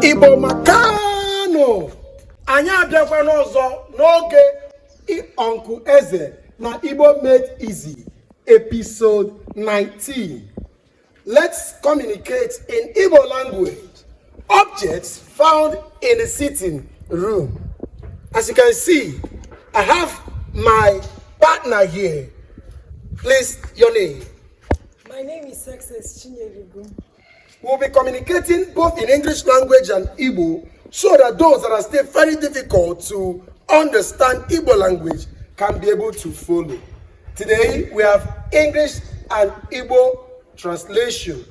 Igbo Makano anya abịakwa n'ọzọ n'oge Uncle Eze na Igbo Made Easy episode 19. Let's communicate in Igbo language. Objects found in the sitting room. As you can see, I have my partner here. Please, your name. My name is Success Chinyerigo. We'll be communicating both in English language and Igbo so that those that are still very difficult to understand Igbo language can be able to follow. Today, we have English and Igbo translation,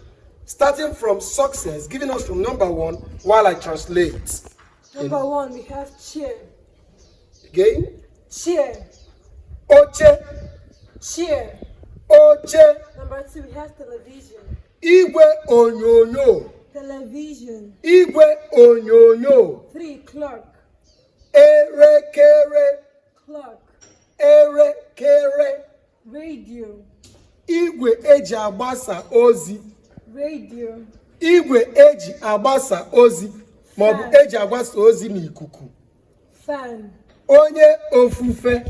starting from Success, giving us from number 1 while I translate. Number 1, we have chair. Again? Chair. Oche. Chair. Oche. Number 2, we have television. Igwe onyonyo. Television. Igwe onyonyo. 3, clock. Erekere. Clock. Erekere. Radio. Igwe eji agbasa ozi. Radio. Igwe eji agbasa ozi maọbụ eji agbasa ozi n'ikuku. Fan. Onye ofufe.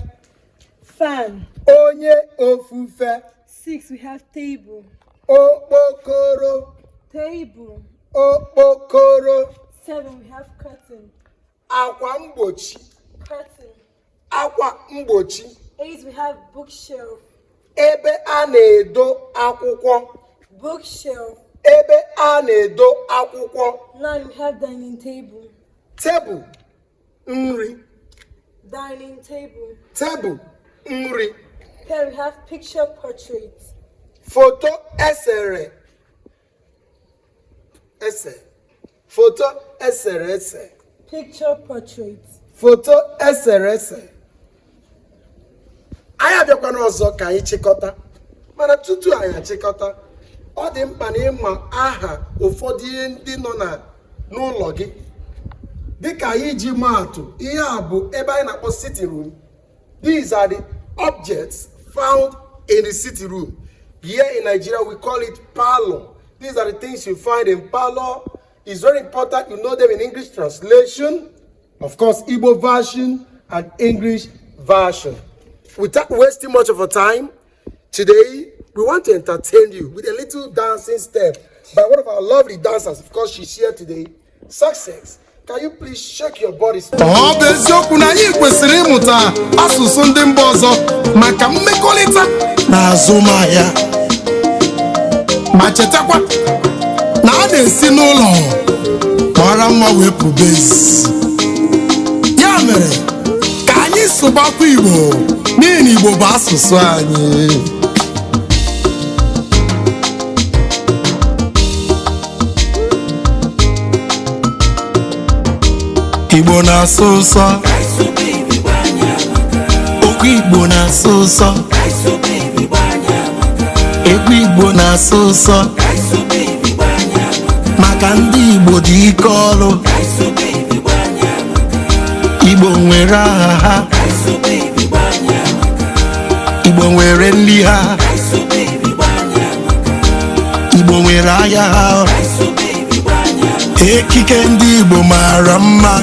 Fan. Onye ofufe. 6, we have table. Okpokoro. Table. Okpokoro. 7, we have curtain. Akwa mgbochi. Curtain. Akwa mgbochi. 8, we have bookshelf. Ebe a na-edo akwụkwọ. Bookshelf. Ebe a na-edo akwụkwọ. 9, we have dining table. Table. Nri. Dining table. Table. Nri. 10, we have picture portrait. Foto esere. Ese. Foto esere ese. Picture portrait. Foto esere ese. Anyị abịakwana ọzọ ka anyị chịkọta. Mana tutu anyị achịkọta, ọ dị mkpa na ịma aha ụfọdụ ihe ndị nọ n'ụlọ gị. Dịka anyị ji maatụ, ihe a bụ ebe anyị na-akpọ sitting room. These are the objects found in the sitting room. Here in Nigeria, we call it parlor. These are the things you find in parlor. It's very important you know them in English translation, of course, Igbo version and English version. Without wasting much of our time, today we want to entertain you with a little dancing step by one of our lovely dancers. Of course, she's here today. Success. Can you please shake your body? Ọ bụ eziokwu na anyị kwesịrị ịmụta asụsụ ndị mba ọzọ maka mmekọrịta na azụmahịa. Ma chetakwa na a na-esi n'ụlọ mara mma wepụ bezi. Ya mere ka anyị sụbakwa Igbo n'ihi na Igbo bụ asụsụ anyị. Igbo na-asụ ụsọ. Okwu Igbo na-asụ ụsọ. Egwu Igbo na-asụ ụsọ. Maka ndị Igbo dị ike ọrụ. Igbo nwere aha ha. Igbo nwere nri ha. Igbo nwere ahịa ha. Ekike ndị Igbo mara mma.